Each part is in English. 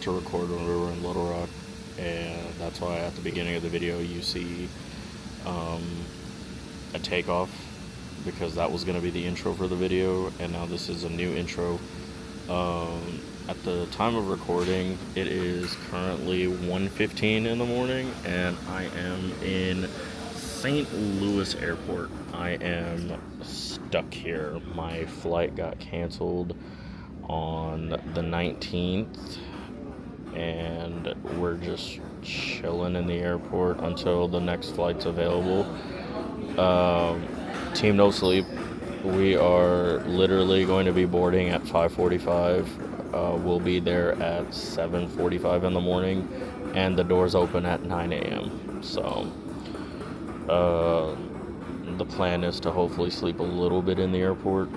to record when we were in Little Rock, and that's why at the beginning of the video you see a takeoff, because that was going to be the intro for the video, and now this is a new intro. At the time of recording, it is currently 1:15 in the morning, and I am in St. Louis Airport. I am stuck here. My flight got canceled on the 19th, and we're just chilling in the airport until the next flight's available. Team No Sleep, we are literally going to be boarding at 5:45. We'll be there at 7:45 in the morning, and the doors open at 9 a.m. So the plan is to hopefully sleep a little bit in the airport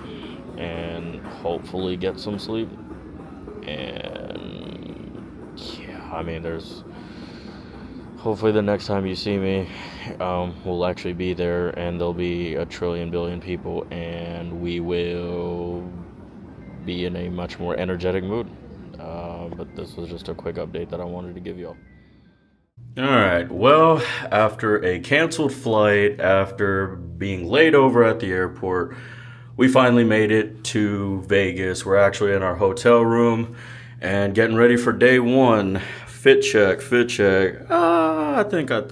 and hopefully get some sleep. And yeah, I mean, hopefully the next time you see me, we'll actually be there, and there'll be a trillion billion people, and we will be in a much more energetic mood. But this was just a quick update that I wanted to give you all. Alright, well, after a canceled flight, after being laid over at the airport, we finally made it to Vegas. We're actually in our hotel room and getting ready for day one. Fit check. I think I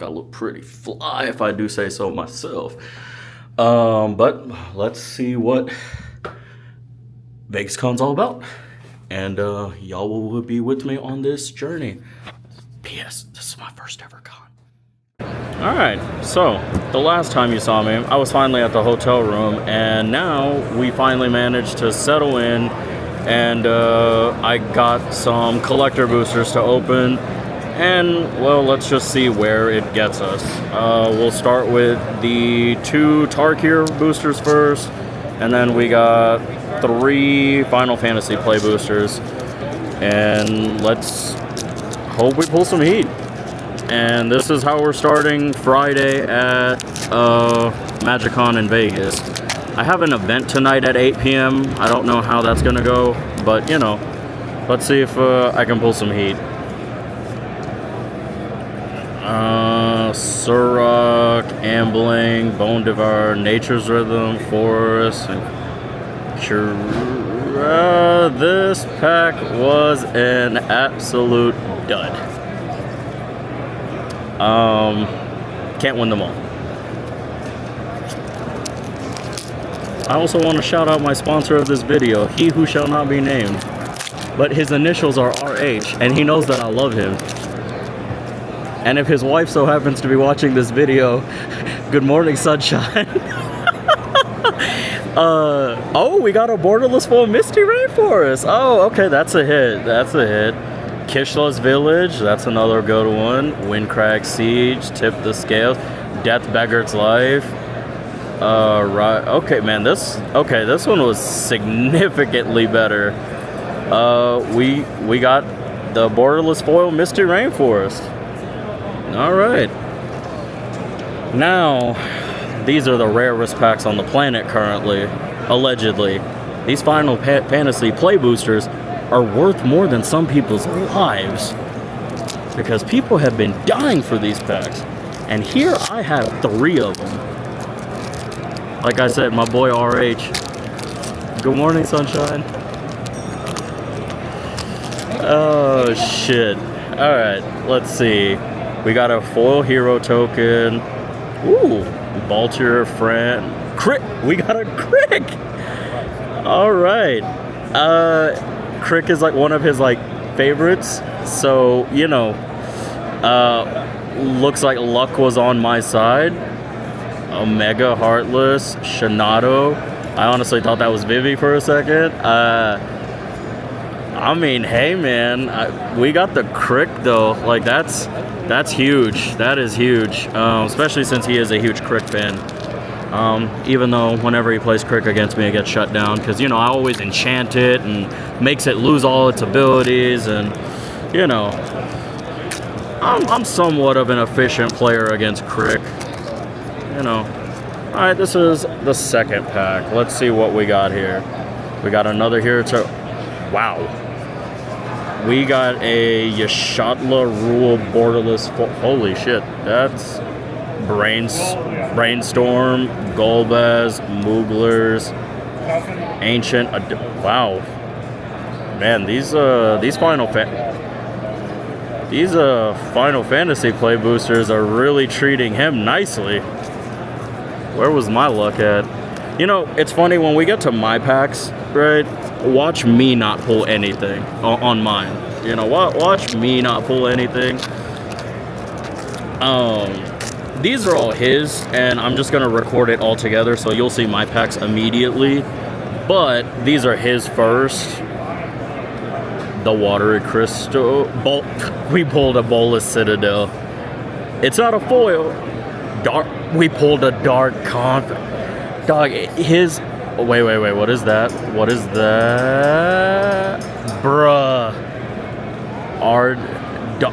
look pretty fly, if I do say so myself. But let's see what VegasCon's all about. And y'all will be with me on this journey. P.S. This is my first ever con. Alright, so the last time you saw me, I was finally at the hotel room, and now we finally managed to settle in, and I got some collector boosters to open, and well, let's just see where it gets us. We'll start with the 2 Tarkir boosters first, and then we got 3 Final Fantasy play boosters, and let's hope we pull some heat. And this is how we're starting Friday at Magicon in Vegas. I have an event tonight at 8 p.m. I don't know how that's gonna go, but you know, let's see if I can pull some heat. Surrock, Ambling, Bone Devour, Nature's Rhythm, Forest, and this pack was an absolute dud. Can't win them all. I also want to shout out my sponsor of this video, he who shall not be named, but his initials are RH, and he knows that I love him. And if his wife so happens to be watching this video, good morning, sunshine. Oh, we got a borderless full Misty Rainforest. Oh, okay, that's a hit. Kishla's Village, that's another good one. Windcrag Siege, Tip the Scales, Death Beggar's Life. Right. Okay, man. This one was significantly better. We got the borderless foil Misty Rainforest. All right. Now, these are the rarest packs on the planet currently, allegedly. These Final Fantasy play boosters are worth more than some people's lives, because people have been dying for these packs, and here I have 3 of them. Like I said, my boy RH. Good morning, sunshine. Oh shit. Alright, let's see. We got a foil hero token. Ooh, Baltier friend. Crit! We got a Crick! Alright. Crick is like one of his like favorites, so you know, looks like luck was on my side. Omega Heartless, Shinato. I honestly thought that was Vivi for a second. I mean, hey man, we got the Crick though. Like that's huge. That is huge, especially since he is a huge Crick fan. Even though whenever he plays Crick against me, it gets shut down, because you know I always enchant it and makes it lose all its abilities, and you know I'm somewhat of an efficient player against Crick. You know. All right, this is the second pack. Let's see what we got here. We got another here to. Wow. We got a Yashatla Rule borderless. Holy shit, that's Brainstorm, Golbez, Mooglers, Ancient. Wow, man, these Final Fantasy play boosters are really treating him nicely. Where was my luck at? You know, it's funny when we get to my packs, right? Watch me not pull anything on mine. You know, watch me not pull anything. These are all his, and I'm just gonna record it all together, so you'll see my packs immediately. But these are his first. The Watery Crystal. We pulled a Bolus Citadel. It's not a foil. We pulled a Dark Confidant. Dog, his... Wait, what is that? What is that? Bruh.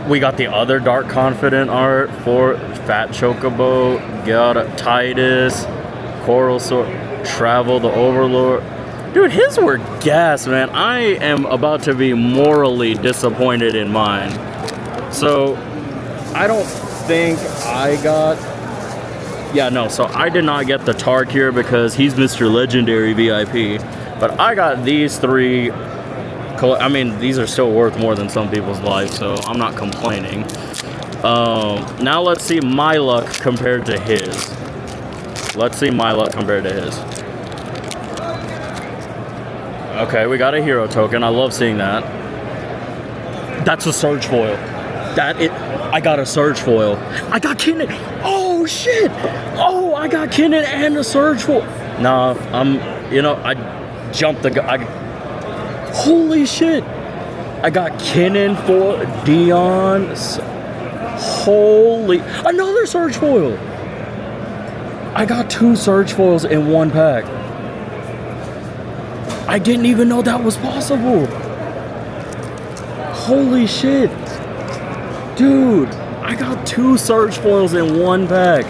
We got the other Dark Confidant art for Fat Chocobo, got a Titus, Coral Sword, Travel the Overlord. Dude, his were gas, man. I am about to be morally disappointed in mine. So, I don't think I got... Yeah, no, so I did not get the Tark here because he's Mr. Legendary VIP. But I got these three. I mean, these are still worth more than some people's lives, so I'm not complaining. Now let's see my luck compared to his. Let's see my luck compared to his. Okay, we got a hero token. I love seeing that. That's a Surge foil. I got a Surge foil. I got Kinnan. Oh shit! Oh, I got Kinnan and a Surge foil. Nah, I jumped the guy. Holy shit! I got Kinnan for Dion. Holy, another Surge foil. I got 2 Surge foils in one pack. I didn't even know that was possible. Holy shit. Dude, I got 2 Surge foils in one pack.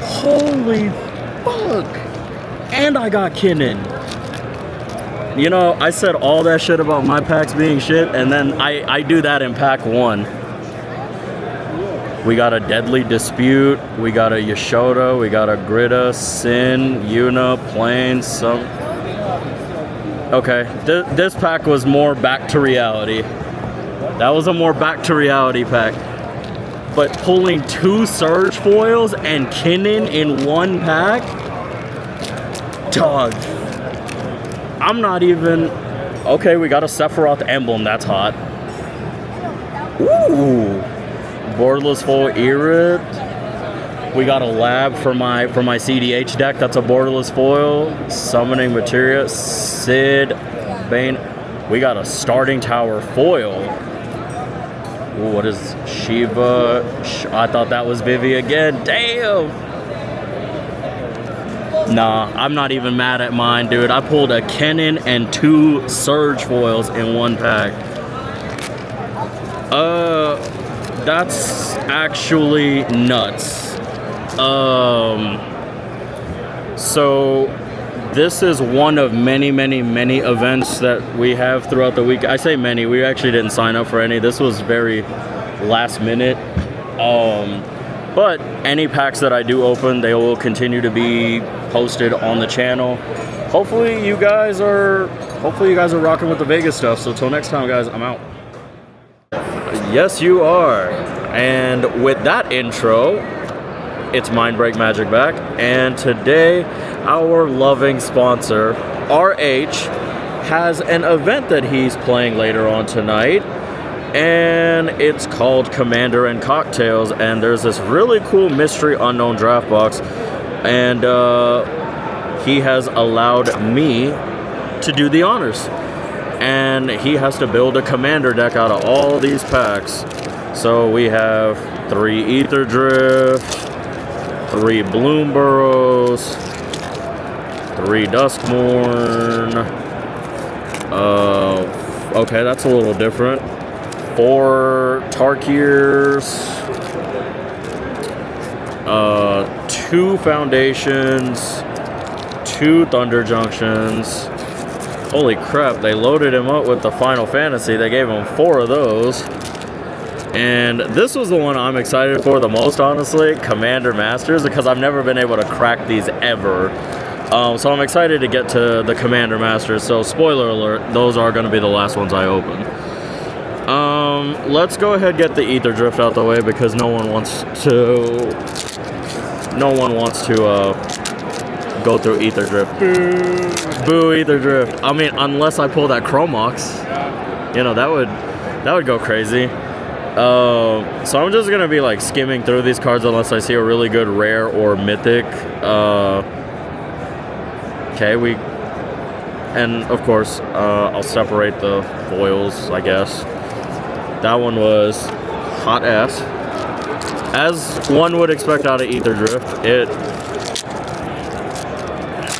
Holy fuck. And I got Kinnan. You know, I said all that shit about my packs being shit, and then I do that in pack 1. We got a Deadly Dispute, we got a Yashoda, we got a Grida, Sin, Yuna, Plains, some... Okay, this pack was more back to reality. That was a more back to reality pack. But pulling 2 Surge foils and Kinnan in one pack? Dog. I'm not even... Okay, we got a Sephiroth emblem, that's hot. Ooh. Borderless foil Irid. We got a lab for my CDH deck, that's a borderless foil. Summoning Materia, Sid, Bane. We got a Starting Tower foil. Ooh, what is Shiva? I thought that was Vivi again. Damn! Nah, I'm not even mad at mine, dude. I pulled a Kinnan and 2 Surge foils in one pack. That's actually nuts. So this is one of many events that we have throughout the week. I say many, we actually didn't sign up for any. This was very last minute. But any packs that I do open, they will continue to be posted on the channel. Hopefully you guys are rocking with the Vegas stuff. So till next time, guys, I'm out. Yes, you are. And with that intro, it's MindBreakMagic back, and today our loving sponsor, RH, has an event that he's playing later on tonight, and it's called Commander and Cocktails, and there's this really cool mystery unknown draft box, and he has allowed me to do the honors, and he has to build a commander deck out of all these packs. So we have 3 Ether Drift, 3 Bloom Burrows, 3 Duskmourn. Okay, that's a little different. 4 Tarkiers, 2 Foundations, 2 Thunder Junctions, Holy crap, they loaded him up with the Final Fantasy. They gave him 4 of those. And this was the one I'm excited for the most, honestly, Commander Masters, because I've never been able to crack these ever. So I'm excited to get to the Commander Masters. So spoiler alert, those are going to be the last ones I open. Let's go ahead and get the Ether Drift out the way, because no one wants to go through Ether Drift. Boo Ether Drift. I mean, unless I pull that Chromox, you know, that would go crazy. So I'm just gonna be like skimming through these cards unless I see a really good rare or mythic. Okay, and of course I'll separate the foils, I guess. That one was hot ass, as one would expect out of Ether Drift.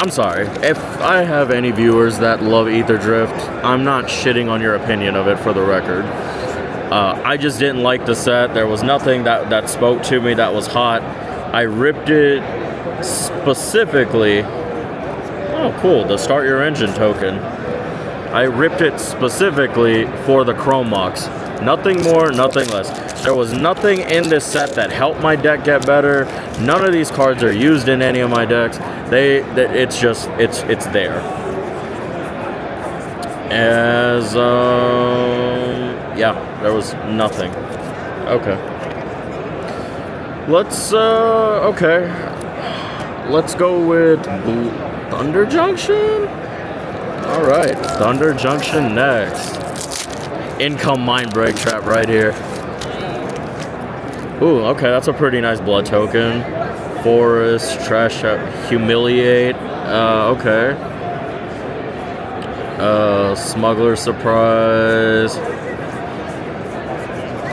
I'm sorry if I have any viewers that love Ether Drift. I'm not shitting on your opinion of it, for the record. I just didn't like the set. There was nothing that spoke to me that was hot. I ripped it specifically. Oh, cool. The Start Your Engine token. I ripped it specifically for the Chromox. Nothing more, nothing less. There was nothing in this set that helped my deck get better. None of these cards are used in any of my decks. It's there. As, yeah, there was nothing. Okay. Let's go with Thunder Junction? Alright, Thunder Junction next. Income Mind Break Trap right here. Ooh, okay, that's a pretty nice blood token. Forest, Trash, Humiliate, okay. Smuggler Surprise.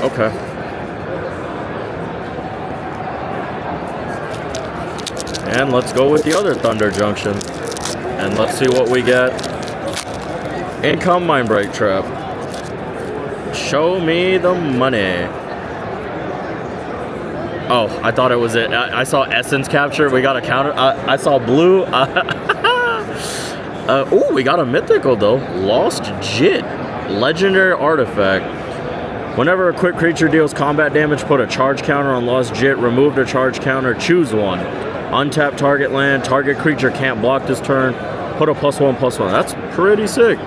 Okay. And let's go with the other Thunder Junction. And let's see what we get. Income Mind Break Trap. Show me the money. Oh, I thought it was it. I saw Essence Capture. We got a counter. I saw blue. Ooh, we got a mythical though. Lost Jit. Legendary artifact. Whenever a quick creature deals combat damage, put a charge counter on Lost Jit. Remove the charge counter. Choose one. Untap target land. Target creature can't block this turn. Put a +1/+1. That's pretty sick.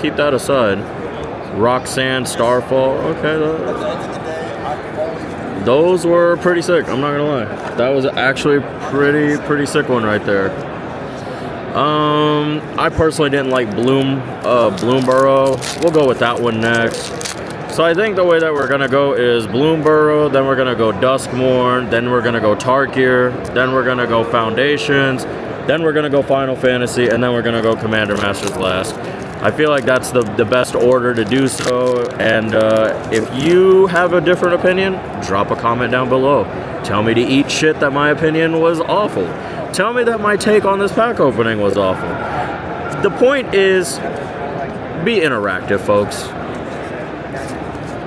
Keep that aside. Roxanne, Starfall. Okay. Those were pretty sick. I'm not gonna lie. That was actually pretty sick one right there. I personally didn't like Bloomburrow. We'll go with that one next. So I think the way that we're gonna go is Bloomburrow, then we're gonna go Duskmourn, then we're gonna go Tarkir, then we're gonna go Foundations, then we're gonna go Final Fantasy, and then we're gonna go Commander Masters last. I feel like that's the best order to do so, and if you have a different opinion, drop a comment down below. Tell me to eat shit that my opinion was awful. Tell me that my take on this pack opening was awful. The point is, be interactive, folks.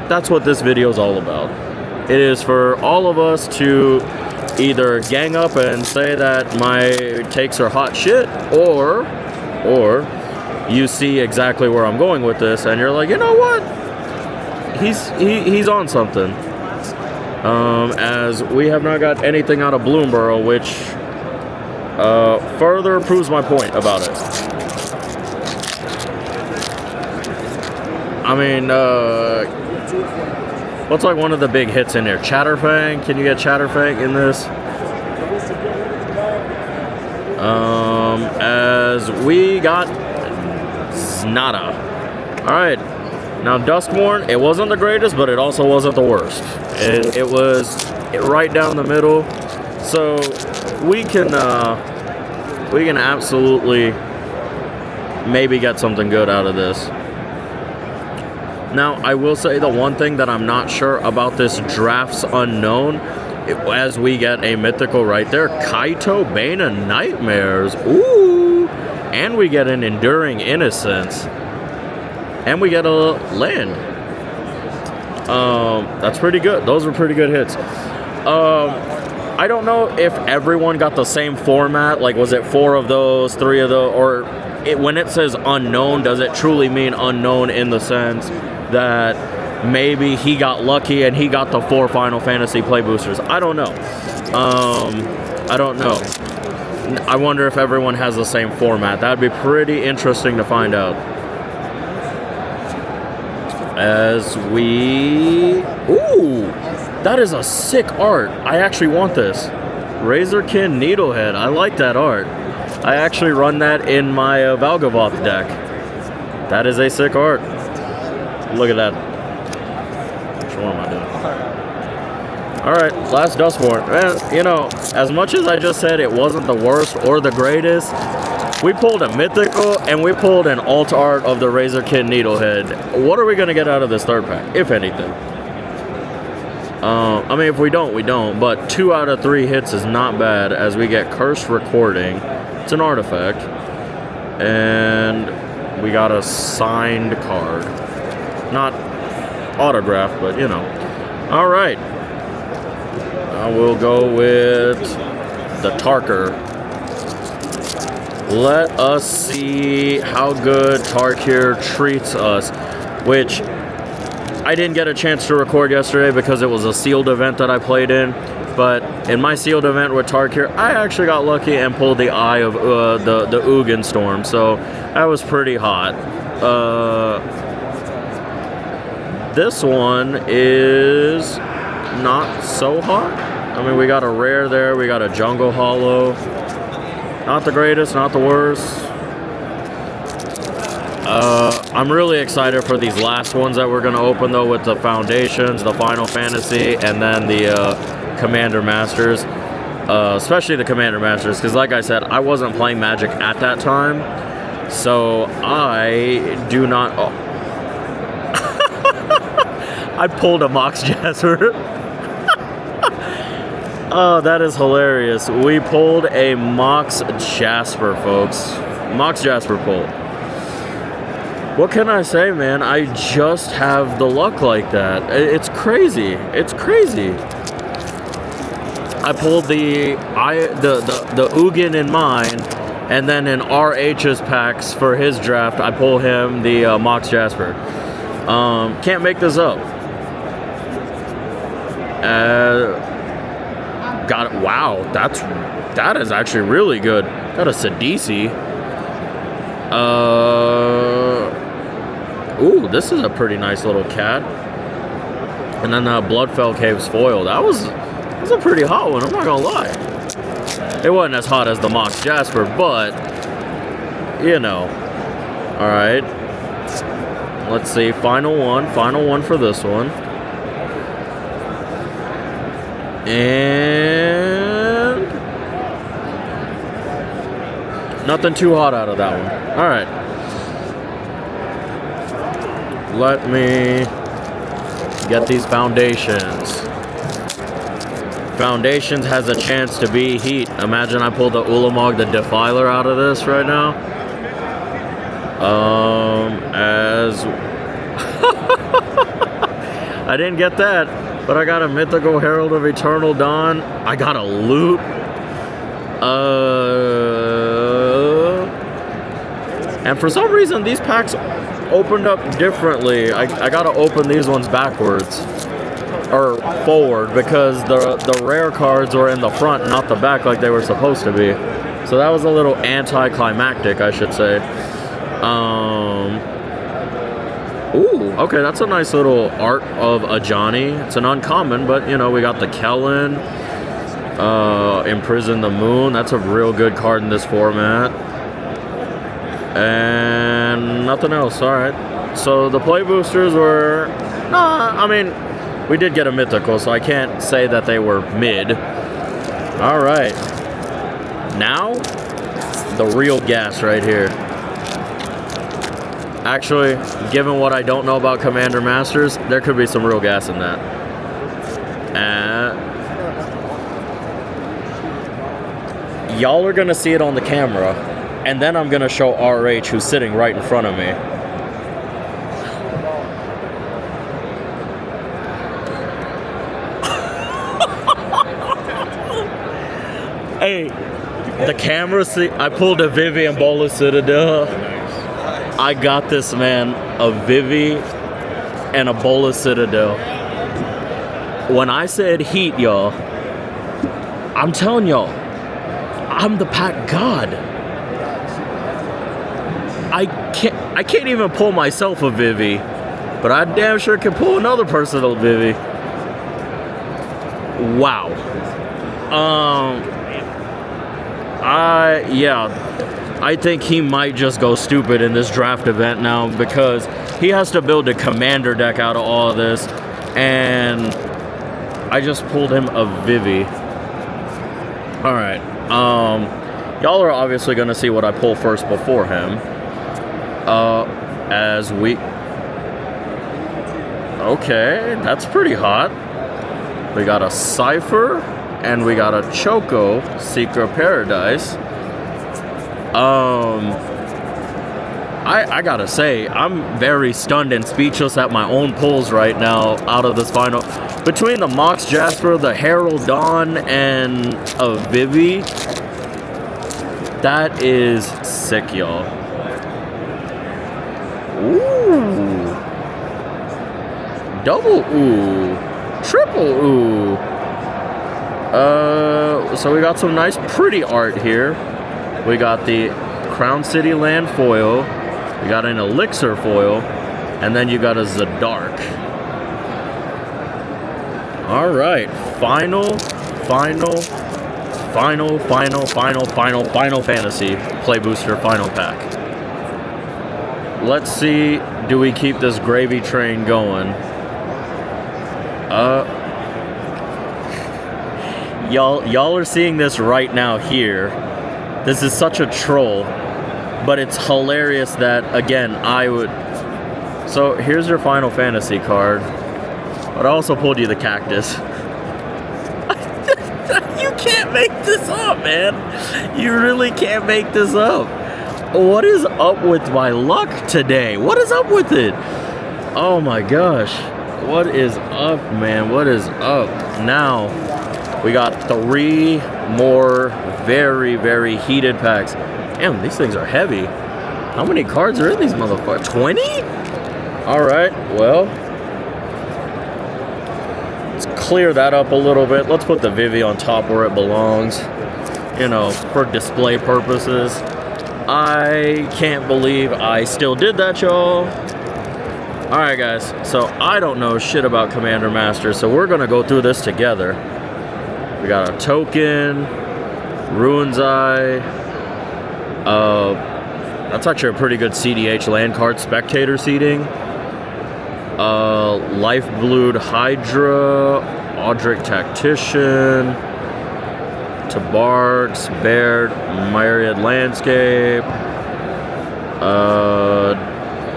That's what this video is all about. It is for all of us to either gang up and say that my takes are hot shit, or you see exactly where I'm going with this, and you're like, you know what? He's on something. As we have not got anything out of Bloomburrow, which further proves my point about it. I mean, what's like one of the big hits in there? Chatterfang? Can you get Chatterfang in this? As we got Nada. Alright. Now Duskmourn, it wasn't the greatest, but it also wasn't the worst. It was right down the middle. So we can absolutely maybe get something good out of this. Now, I will say the one thing that I'm not sure about this Drafts Unknown, as we get a mythical right there, Kaito, Bane of Nightmares. Ooh! And we get an Enduring Innocence. And we get a land. That's pretty good. Those were pretty good hits. I don't know if everyone got the same format. Like, was it 4 of those, 3 of those, or when it says unknown, does it truly mean unknown in the sense that maybe he got lucky and he got the 4 Final Fantasy play boosters? I don't know. I don't know. I wonder if everyone has the same format. That'd be pretty interesting to find out. As we... Ooh! That is a sick art. I actually want this. Razorkin Needlehead. I like that art. I actually run that in my Valgavoth deck. That is a sick art. Look at that. Which one am I doing? Alright, last Dustborn. Man, you know, as much as I just said it wasn't the worst or the greatest, we pulled a mythical and we pulled an alt art of the Razorkin Needlehead. What are we going to get out of this third pack, if anything? I mean, if we don't, we don't. But 2 out of 3 hits is not bad as we get Cursed Recording. It's an artifact. And we got a signed card. Not autographed, but you know. Alright. We'll go with the Tarker. Let us see how good Tarkir treats us, which I didn't get a chance to record yesterday because it was a sealed event that I played in. But in my sealed event with Tarkir, I actually got lucky and pulled the Eye of the Ugin Storm, so that was pretty hot. This one is not so hot. I mean, we got a rare there, we got a Jungle Hollow. Not the greatest, not the worst. I'm really excited for these last ones that we're going to open, though, with the Foundations, the Final Fantasy, and then the Commander Masters. Especially the Commander Masters, because like I said, I wasn't playing Magic at that time. So I do not... Oh. I pulled a Mox Jasper. Oh, that is hilarious. We pulled a Mox Jasper, folks. Mox Jasper pull. What can I say, man? I just have the luck like that. It's crazy. It's crazy. I pulled the Ugin in mine, and then in RH's packs for his draft, I pull him the Mox Jasper. Can't make this up. Got it. Wow, that is actually really good. Got a Sidisi. Ooh, this is a pretty nice little cat. And then Bloodfell Caves foil. That was a pretty hot one. I'm not gonna lie. It wasn't as hot as the Mox Jasper, but you know. All right. Let's see. Final one for this one. And nothing too hot out of that one. All right. Let me get these Foundations. Foundations has a chance to be heat. Imagine I pulled the Ulamog the Defiler out of this right now. As I didn't get that. But I got a Mythical Herald of Eternal Dawn. I got a loot. And for some reason, these packs opened up differently. I gotta open these ones backwards. Or forward, because the rare cards were in the front, not the back like they were supposed to be. So that was a little anticlimactic, I should say. Ooh, okay, that's a nice little art of a Johnny. It's an uncommon, but, you know, we got the Kellen, Imprison the Moon. That's a real good card in this format. And nothing else, alright. So the play boosters were... I mean, we did get a mythical, so I can't say that they were mid. Alright. Now, the real gas right here. Actually, given what I don't know about Commander Masters, there could be some real gas in that. Y'all are going to see it on the camera, and then I'm going to show RH, who's sitting right in front of me. The camera, see, I pulled a Vivi and Bola Citadel. I got this, man, a Vivi and a Bola Citadel. When I said heat, y'all, I'm telling y'all, I'm the pack god. I can't even pull myself a Vivi, but I damn sure can pull another person a Vivi. Wow. I think he might just go stupid in this draft event now because he has to build a commander deck out of all of this, and I just pulled him a Vivi. All right. Y'all are obviously gonna see what I pull first before him. Okay, that's pretty hot. We got a Cypher and we got a Choco, Seeker of Paradise. I gotta say, I'm very stunned and speechless at my own pulls right now out of this final. Between the Mox Jasper, the Herald Dawn, and a Vivi, that is sick, y'all. Ooh. Double ooh. Triple ooh. So we got some nice pretty art here. We got the Crown City Land foil. We got an Elixir foil. And then you got a Zadark. Alright. Final fantasy play booster final pack. Let's see, do we keep this gravy train going? Y'all are seeing this right now here. This is such a troll, but it's hilarious that, again, I would... So, here's your Final Fantasy card, but I also pulled you the cactus. You can't make this up, man. You really can't make this up. What is up with my luck today? What is up with it? Oh my gosh. What is up, man? What is up? Now, we got 3 more very, very heated packs. Damn, these things are heavy. How many cards are in these motherfuckers? 20? Alright, well. Let's clear that up a little bit. Let's put the Vivi on top where it belongs. You know, for display purposes. I can't believe I still did that, y'all. Alright, guys. So, I don't know shit about Commander Master, so we're gonna go through this together. We got a token, Ruin's Eye. That's actually a pretty good CDH land card, Spectator seeding. Lifeblood Hydra, Audric Tactician, Tabarks, Baird, Myriad Landscape,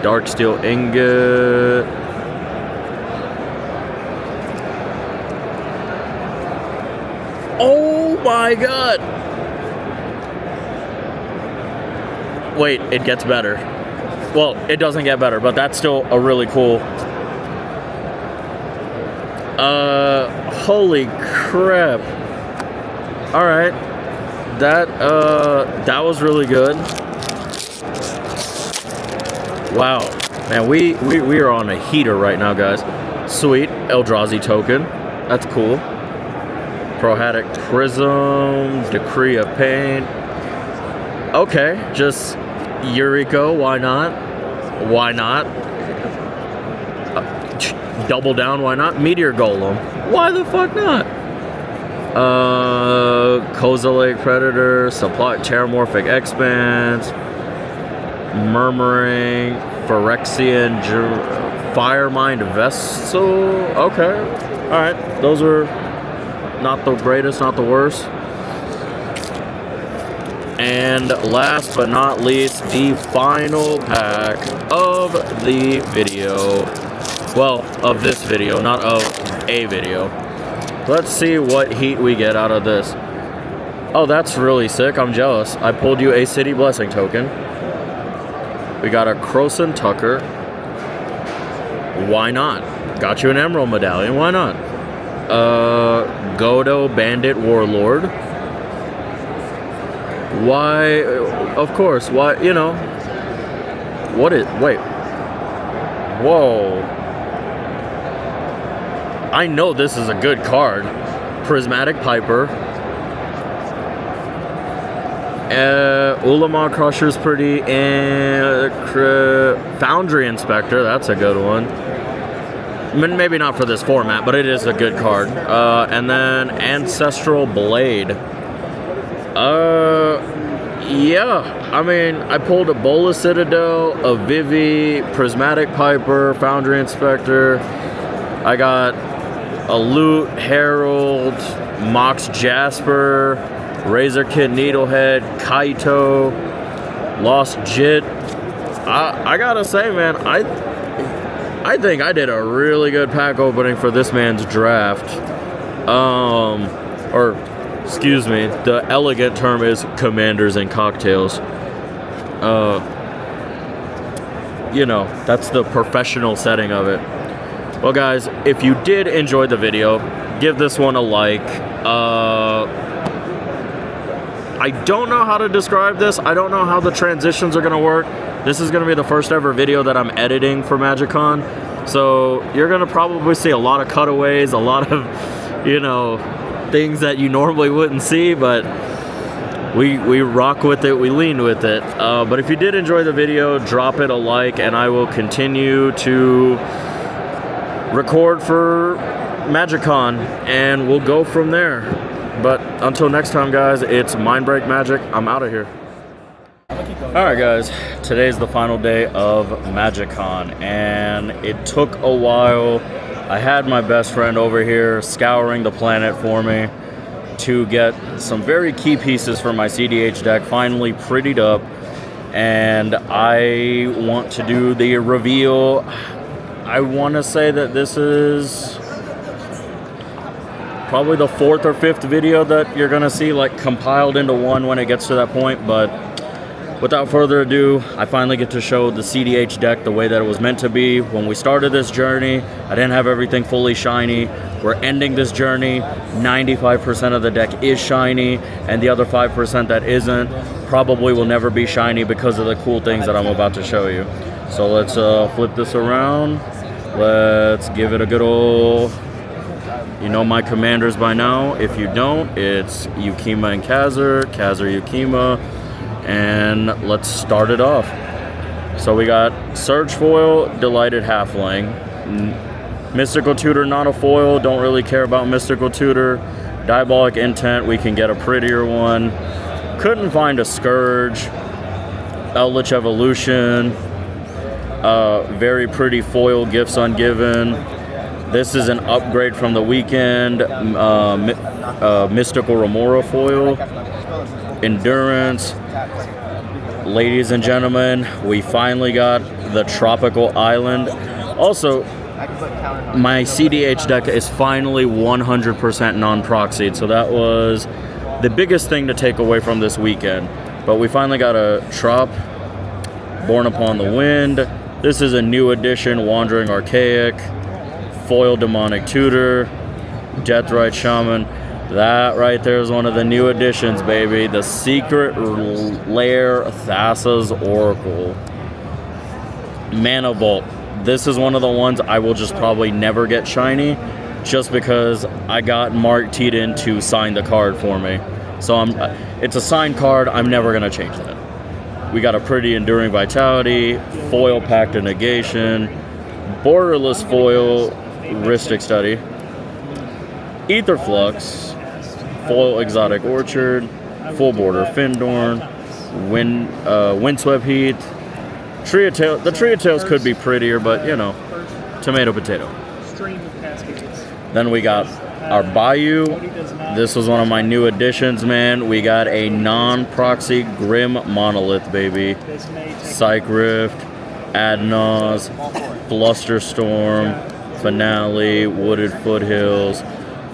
Darksteel Ingot, oh my god! Wait, it gets better. Well, it doesn't get better, but that's still a really cool... holy crap. Alright. That was really good. Wow. Man, we are on a heater right now, guys. Sweet. Eldrazi token. That's cool. Prohatic Prism. Decree of Pain. Okay. Just Yuriko. Why not? Why not? Double down. Why not? Meteor Golem. Why the fuck not? Kozilek Predator. Supply Terramorphic Expanse. Murmuring, Phyrexian, Firemind Vessel. Okay. Alright. Those are not the greatest, not the worst. And last but not least, the final pack of the video. Well, of this video, not of a video. Let's see what heat we get out of this. Oh, that's really sick. I'm jealous. I pulled you a City Blessing token. We got a Croson Tucker. Why not? Got you an Emerald Medallion. Why not? Godo Bandit Warlord. Why? Of course. Why? You know. What is? Wait. Whoa. I know this is a good card. Prismatic Piper. Ulamog Crusher's pretty. And Foundry Inspector. That's a good one. Maybe not for this format, but it is a good card. And then Ancestral Blade. Yeah. I mean, I pulled a Bola Citadel, a Vivi, Prismatic Piper, Foundry Inspector. I got a Loot, Herald, Mox Jasper, Razor Kid Needlehead, Kaito, Lost Jit. I gotta say, man, I think I did a really good pack opening for this man's draft. Or, excuse me, the elegant term is Commanders and Cocktails. You know, that's the professional setting of it. Well, guys, if you did enjoy the video, give this one a like. I don't know how to describe this. I don't know how the transitions are going to work. This is going to be the first ever video that I'm editing for MagicCon. So you're going to probably see a lot of cutaways, a lot of, you know, things that you normally wouldn't see, but we rock with it, we lean with it. But if you did enjoy the video, drop it a like, and I will continue to record for MagicCon, and we'll go from there. But until next time, guys, it's MindBreakMagic. I'm out of here. Alright, guys, today's the final day of MagicCon, and it took a while. I had my best friend over here scouring the planet for me to get some very key pieces for my CDH deck finally prettied up, and I want to do the reveal. I want to say that this is probably the 4th or 5th video that you're going to see like compiled into one when it gets to that point, but without further ado, I finally get to show the CDH deck the way that it was meant to be. When we started this journey, I didn't have everything fully shiny. We're ending this journey, 95% of the deck is shiny, and the other 5% that isn't probably will never be shiny because of the cool things that I'm about to show you. So let's flip this around. Let's give it a good old... You know my commanders by now. If you don't, it's Yukima and Kazur, Yukima, and let's start it off. So we got Surge Foil, Delighted Halfling, Mystical Tutor, not a foil, don't really care about Mystical Tutor, Diabolic Intent, we can get a prettier one, couldn't find a Scourge, Eldritch Evolution, very pretty foil, Gifts Ungiven. This is an upgrade from the weekend, Mystical Remora foil, Endurance. Ladies and gentlemen, we finally got the Tropical Island. Also, my CDH deck is finally 100% non-proxied, so that was the biggest thing to take away from this weekend. But we finally got a Trop, Born Upon the Wind. This is a new edition, Wandering Archaic, Foil Demonic Tutor, Deathrite Shaman. That right there is one of the new additions, baby. The Secret Lair Thassa's Oracle. Mana Vault. This is one of the ones I will just probably never get shiny, just because I got Mark Teeden to sign the card for me. So it's a signed card, I'm never going to change that. We got a pretty Enduring Vitality, Foil Pact of Negation, Borderless Foil, Rhystic Study, Ether Flux, Foil Exotic Orchard, Full Border Findorn, Windswept Heath, Trio Tail. The Trio Tails could be prettier, but you know, tomato potato. Then we got our Bayou. This was one of my new additions, man. We got a non-proxy Grim Monolith, baby. Psych Rift, Adnos, Flusterstorm, Finale, Wooded Foothills,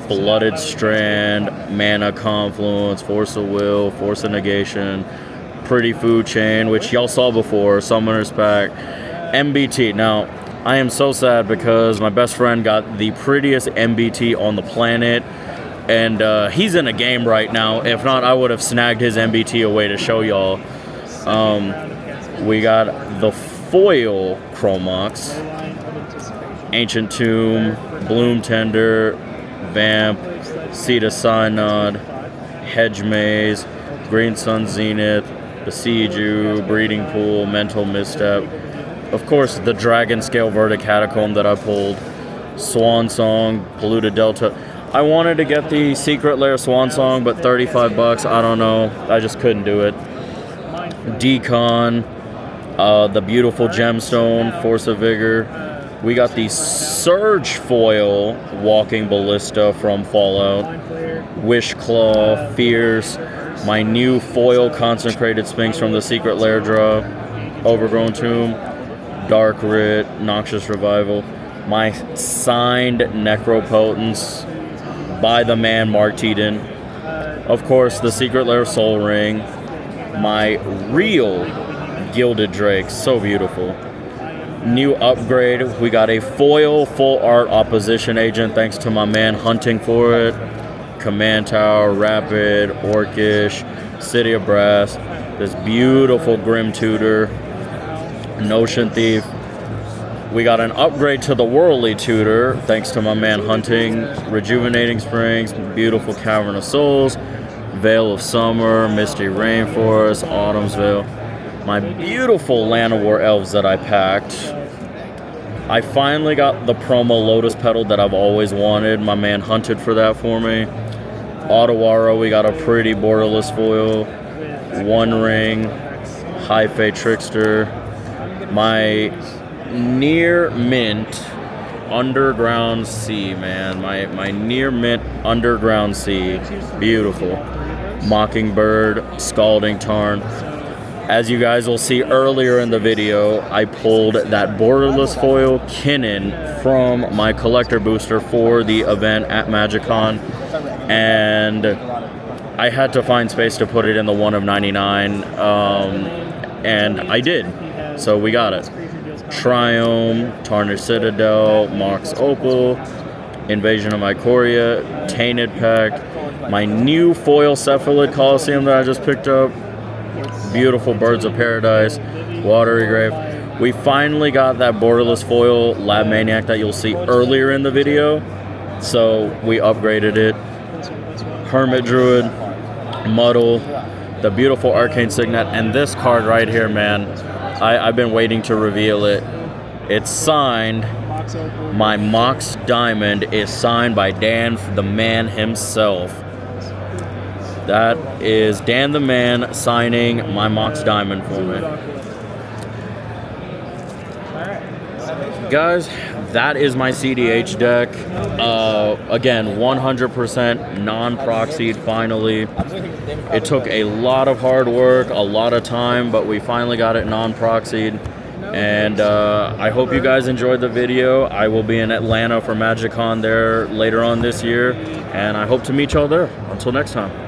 Blooded Strand, Mana Confluence, Force of Will, Force of Negation, Pretty Food Chain, which y'all saw before, Summoner's Pack, MBT. Now, I am so sad because my best friend got the prettiest MBT on the planet. And he's in a game right now. If not, I would have snagged his MBT away to show y'all. We got the foil Chromox, Ancient Tomb, Bloom Tender, Vamp, Seed of Synod, Hedge Maze, Green Sun Zenith, Besieju, Breeding Pool, Mental Misstep. Of course, the Dragon Scale Verdict Catacomb that I pulled, Swan Song, Polluted Delta. I wanted to get the Secret Lair Swan Song, but 35 bucks, I don't know. I just couldn't do it. Decon, the beautiful Gemstone, Force of Vigor. We got the Surge Foil Walking Ballista from Fallout. Wish Claw, Fierce. My new foil Consecrated Sphinx from the Secret Lair drop. Overgrown Tomb. Dark Writ, Noxious Revival. My signed Necropotence by the man Mark Teeden. Of course, the Secret Lair Soul Ring. My real Gilded Drake, so beautiful. New upgrade, we got a foil full art opposition agent thanks to my man hunting for it. Command Tower, Rapid, Orcish, City of Brass. This beautiful Grim Tutor. Notion Thief. We got an upgrade to the Worldly Tutor thanks to my man hunting. Rejuvenating Springs, beautiful Cavern of Souls, Veil of Summer, Misty Rainforest, Autumn's Veil. My beautiful Land of War Elves that I packed. I finally got the promo Lotus Petal that I've always wanted. My man hunted for that for me. Otawara, we got a pretty borderless foil. One Ring, High Fate Trickster. My near mint Underground Sea, man. My near mint Underground Sea. Beautiful. Mockingbird, Scalding Tarn. As you guys will see earlier in the video, I pulled that borderless foil Kinnan from my collector booster for the event at MagicCon, and I had to find space to put it in the 1 of 99, and I did, so we got it. Triome, Tarnished Citadel, Mox Opal, Invasion of Ikoria, Tainted Pact, my new foil Cephalid Coliseum that I just picked up. Beautiful Birds of Paradise, Watery Grave. We finally got that borderless foil Lab Maniac that you'll see earlier in the video, so we upgraded it. Hermit Druid, Muddle, the beautiful Arcane Signet, and this card right here, man, I've been waiting to reveal it. It's signed. My Mox Diamond is signed by Dan the Man himself. That is Dan the Man signing my Mox Diamond for me. Guys, that is my CDH deck. Again, 100% non-proxied finally. It took a lot of hard work, a lot of time, but we finally got it non-proxied. And I hope you guys enjoyed the video. I will be in Atlanta for MagicCon there later on this year, and I hope to meet y'all there. Until next time.